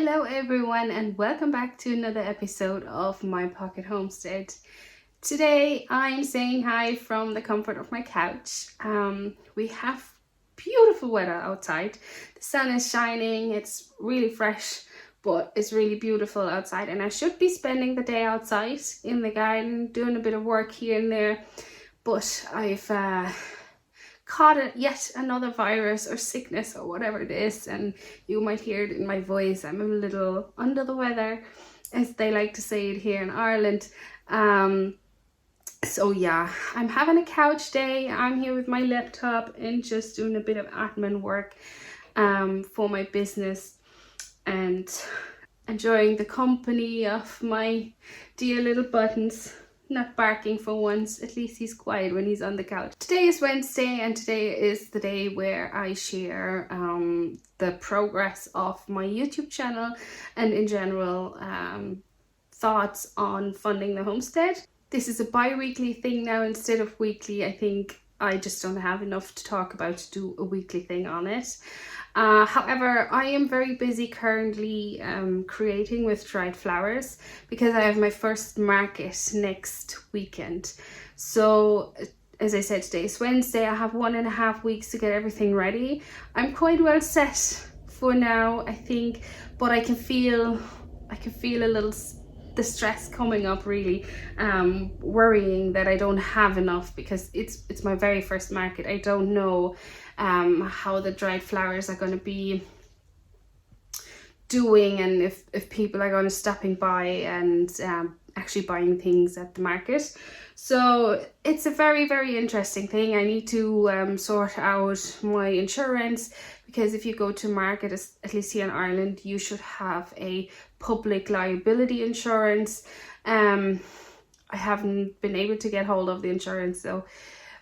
Hello everyone and welcome back to another episode of my pocket homestead. Today I'm saying hi from the comfort of my couch. We have beautiful weather outside. The sun is shining, it's really fresh, but it's really beautiful outside, and I should be spending the day outside in the garden doing a bit of work here and there, but I've caught yet another virus or sickness or whatever it is, and you might hear it in my voice. I'm a little under the weather, as they like to say it here in Ireland. So yeah, I'm having a couch day. I'm here with my laptop and just doing a bit of admin work for my business and enjoying the company of my dear little Buttons. Not barking for once. At least he's quiet when he's on the couch. Today is Wednesday, and today is the day where I share the progress of my YouTube channel and in general thoughts on funding the homestead. This is a bi-weekly thing now instead of weekly. I think I just don't have enough to talk about to do a weekly thing on it. However, I am very busy currently creating with dried flowers because I have my first market next weekend. So as I said, today is Wednesday. I have 1.5 weeks to get everything ready. I'm quite well set for now, I think, but I can feel a little the stress coming up, really worrying that I don't have enough because it's my very first market. I don't know how the dried flowers are going to be doing, and if people are going to stopping by and actually buying things at the market. So it's a very, very interesting thing. I need to sort out my insurance, because if you go to market, at least here in Ireland, you should have a public liability insurance. I haven't been able to get hold of the insurance, so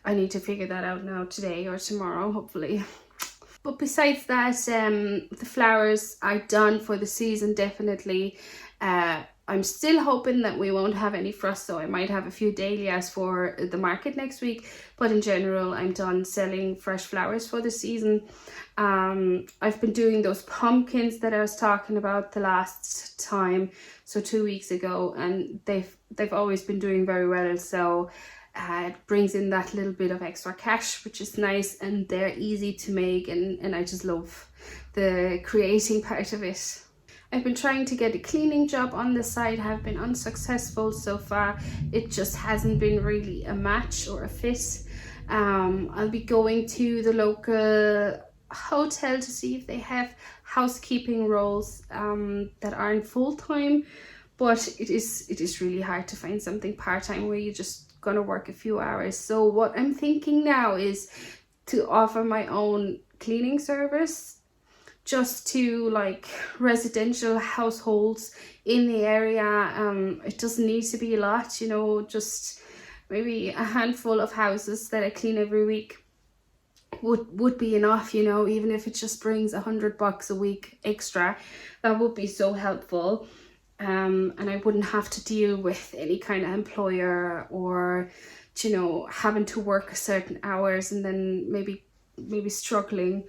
I need to figure that out now today or tomorrow, hopefully. But besides that, the flowers are done for the season, definitely. I'm still hoping that we won't have any frost, so I might have a few dahlias for the market next week. But in general, I'm done selling fresh flowers for the season. I've been doing those pumpkins that I was talking about the last time, so 2 weeks ago, and they've always been doing very well. So it brings in that little bit of extra cash, which is nice, and they're easy to make, and I just love the creating part of it. I've been trying to get a cleaning job on the side, have been unsuccessful so far. It just hasn't been really a match or a fit. I'll be going to the local hotel to see if they have housekeeping roles that aren't full-time, but it is really hard to find something part-time where you're just gonna work a few hours. So what I'm thinking now is to offer my own cleaning service just to like residential households in the area. It doesn't need to be a lot, you know, just maybe a handful of houses that I clean every week would be enough, you know. Even if it just brings $100 a week extra, that would be so helpful. And I wouldn't have to deal with any kind of employer or, you know, having to work certain hours and then maybe struggling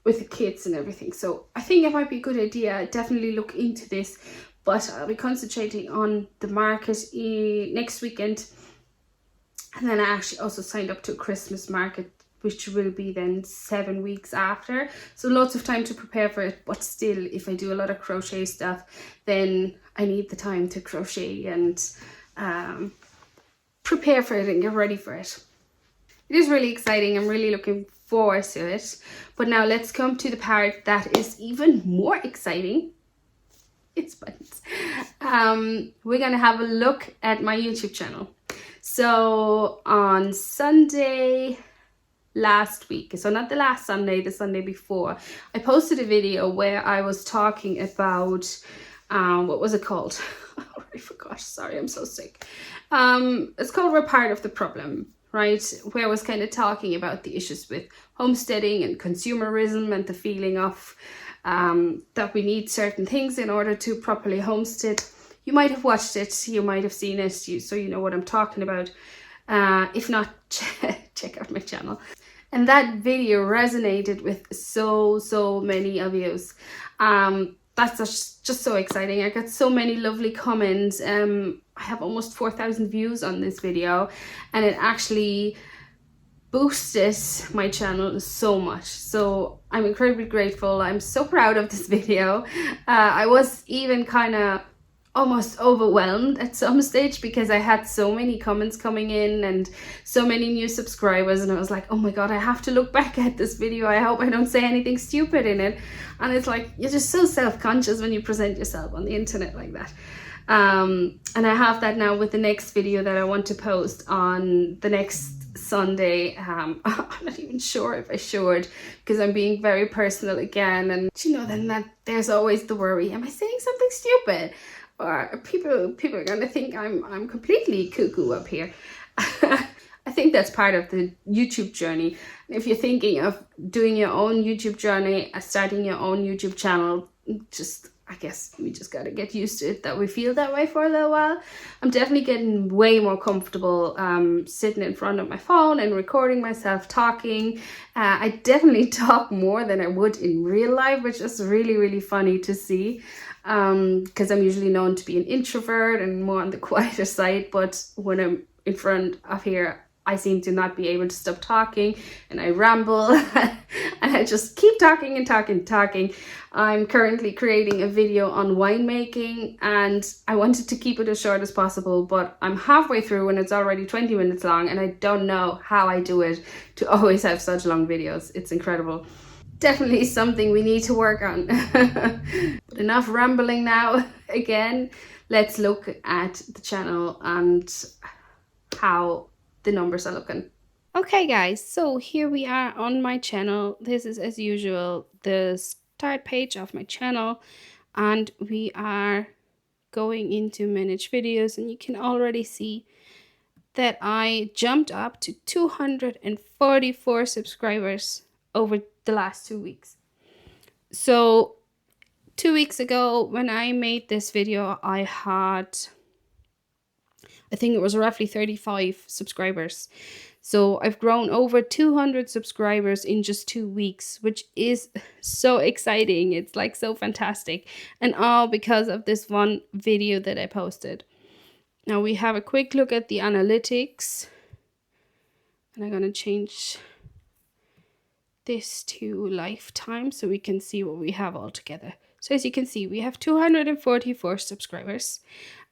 with the kids and everything. So I think it might be a good idea. Definitely look into this, but I'll be concentrating on the market next weekend. And then I actually also signed up to a Christmas market, which will be then 7 weeks after. So lots of time to prepare for it, but still, if I do a lot of crochet stuff, then I need the time to crochet and prepare for it and get ready for it. It is really exciting. I'm really looking forward to it. But now let's come to the part that is even more exciting. It's buttons. We're gonna have a look at my YouTube channel. So on Sunday last week, so not the last Sunday, the Sunday before, I posted a video where I was talking about what was it called? I already forgot. Sorry, I'm so sick. It's called We're Part of the Problem, right? Where I was kind of talking about the issues with homesteading and consumerism and the feeling of that we need certain things in order to properly homestead. You might have watched it, you might have seen it, so you know what I'm talking about. If not, check out my channel. And that video resonated with so many of you. that's just so exciting. I got so many lovely comments. I have almost 4,000 views on this video, and it actually boosted my channel so much. So I'm incredibly grateful. I'm so proud of this video. I was even kind of almost overwhelmed at some stage because I had so many comments coming in and so many new subscribers, and I was like, oh my god, I have to look back at this video. I hope I don't say anything stupid in it. And it's like, you're just so self-conscious when you present yourself on the internet like that. And I have that now with the next video that I want to post on the next Sunday. I'm not even sure if I should, because I'm being very personal again, and you know, then that there's always the worry, am I saying something stupid, or people are gonna think I'm completely cuckoo up here. I think that's part of the YouTube journey. If you're thinking of doing your own YouTube journey, starting your own YouTube channel, I guess we just gotta get used to it, that we feel that way for a little while. I'm definitely getting way more comfortable sitting in front of my phone and recording myself talking. I definitely talk more than I would in real life, which is really, really funny to see, because I'm usually known to be an introvert and more on the quieter side, but when I'm in front of here, I seem to not be able to stop talking, and I ramble and I just keep talking and talking. I'm currently creating a video on winemaking, and I wanted to keep it as short as possible, but I'm halfway through and it's already 20 minutes long, and I don't know how I do it to always have such long videos. It's incredible. Definitely something we need to work on. But enough rambling now. Again, let's look at the channel and how the numbers are looking. Okay guys, so here we are on my channel. This is, as usual, the start page of my channel, and we are going into manage videos, and you can already see that I jumped up to 244 subscribers over the last 2 weeks. So 2 weeks ago when I made this video, I think it was roughly 35 subscribers. So I've grown over 200 subscribers in just 2 weeks, which is so exciting. It's like so fantastic. And all because of this one video that I posted. Now we have a quick look at the analytics. And I'm going to change this to lifetime so we can see what we have all together. So as you can see, we have 244 subscribers.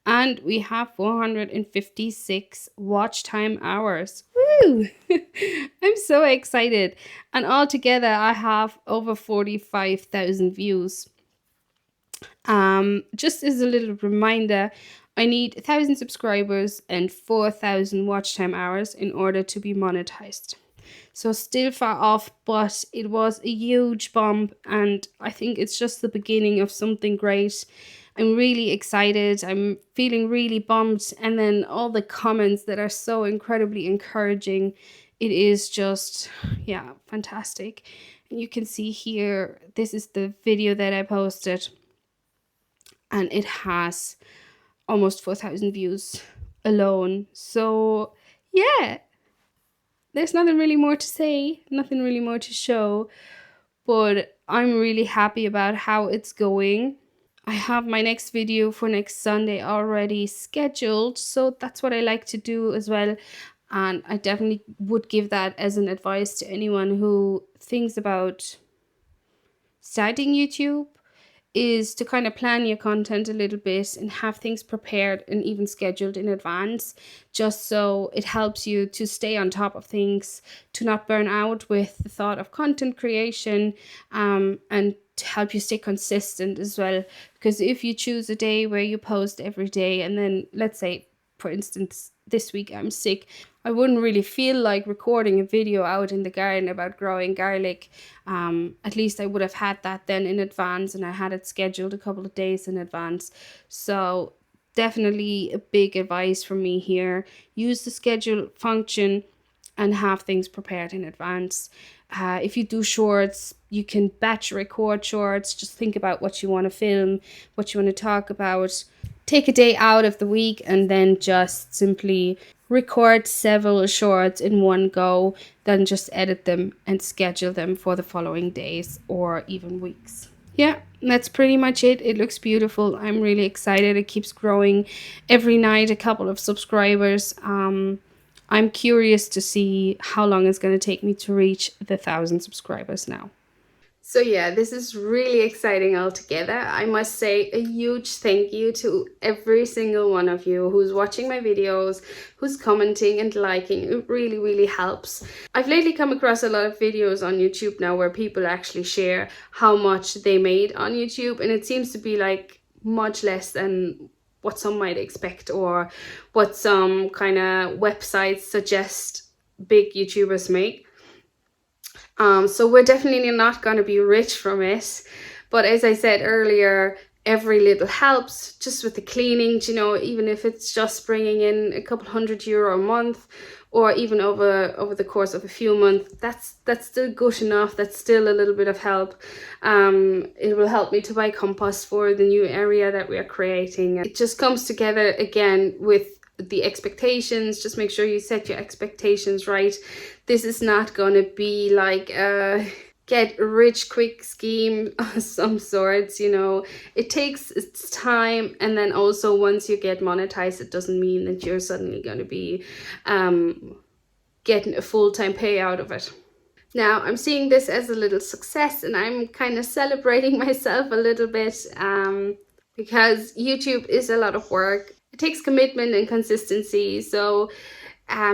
And we have 456 watch time hours. Woo! I'm so excited. And altogether, I have over 45,000 views. Just as a little reminder, I need 1,000 subscribers and 4,000 watch time hours in order to be monetized. So still far off, but it was a huge bump, and I think it's just the beginning of something great. I'm really excited. I'm feeling really bummed. And then all the comments that are so incredibly encouraging. It is just, yeah, fantastic. And you can see here, this is the video that I posted. And it has almost 4,000 views alone. So, yeah, there's nothing really more to say. Nothing really more to show. But I'm really happy about how it's going. I have my next video for next Sunday already scheduled, so that's what I like to do as well. And I definitely would give that as an advice to anyone who thinks about starting YouTube, is to kind of plan your content a little bit and have things prepared and even scheduled in advance, just so it helps you to stay on top of things, to not burn out with the thought of content creation, and to help you stay consistent as well. Because if you choose a day where you post every day, and then let's say, for instance, this week I'm sick, I wouldn't really feel like recording a video out in the garden about growing garlic. At least I would have had that then in advance, and I had it scheduled a couple of days in advance. So definitely a big advice from me here. Use the schedule function and have things prepared in advance. If you do shorts, you can batch record shorts. Just think about what you want to film, what you want to talk about. Take a day out of the week and then just simply record several shorts in one go, then just edit them and schedule them for the following days or even weeks. Yeah, that's pretty much it. It looks beautiful. I'm really excited. It keeps growing every night, a couple of subscribers. I'm curious to see how long it's going to take me to reach the 1,000 subscribers now. So yeah, this is really exciting altogether. I must say a huge thank you to every single one of you who's watching my videos, who's commenting and liking. It really, really helps. I've lately come across a lot of videos on YouTube now where people actually share how much they made on YouTube, and it seems to be like much less than what some might expect or what some kind of websites suggest big YouTubers make. So we're definitely not going to be rich from it. But as I said earlier, every little helps, just with the cleaning, you know, even if it's just bringing in a couple €100 a month, or even over the course of a few months, that's still good enough. That's still a little bit of help. It will help me to buy compost for the new area that we are creating. It just comes together again with the expectations. Just make sure you set your expectations right. This is not going to be like a get rich quick scheme of some sorts, you know. It takes its time, and then also once you get monetized, it doesn't mean that you're suddenly going to be getting a full-time payout of it. Now, I'm seeing this as a little success, and I'm kind of celebrating myself a little bit because YouTube is a lot of work. It takes commitment and consistency, so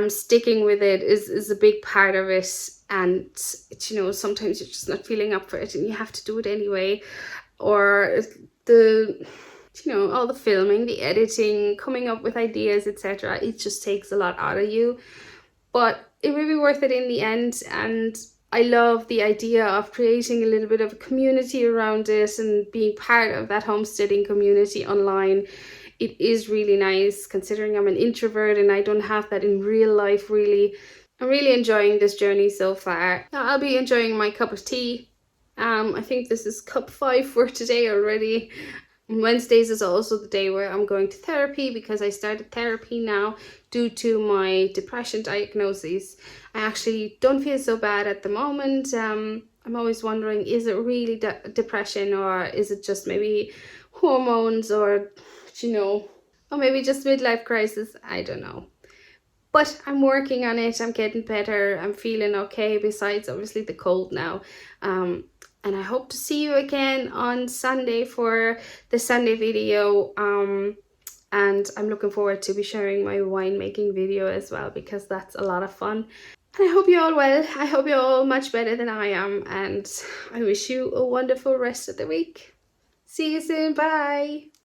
sticking with it is a big part of it. And it's, you know, sometimes you're just not feeling up for it and you have to do it anyway. Or the, you know, all the filming, the editing, coming up with ideas, etc. It just takes a lot out of you. But it will be worth it in the end. And I love the idea of creating a little bit of a community around it and being part of that homesteading community online. It is really nice, considering I'm an introvert and I don't have that in real life really. I'm really enjoying this journey so far. Now I'll be enjoying my cup of tea. I think this is cup 5 for today already. Wednesdays is also the day where I'm going to therapy, because I started therapy now due to my depression diagnosis. I actually don't feel so bad at the moment. I'm always wondering, is it really depression, or is it just maybe hormones, or, you know, or maybe just midlife crisis? I don't know. But I'm working on it. I'm getting better. I'm feeling okay, besides obviously the cold now. And I hope to see you again on Sunday for the Sunday video. And I'm looking forward to be sharing my winemaking video as well, because that's a lot of fun. And I hope you're all well. I hope you're all much better than I am. And I wish you a wonderful rest of the week. See you soon. Bye.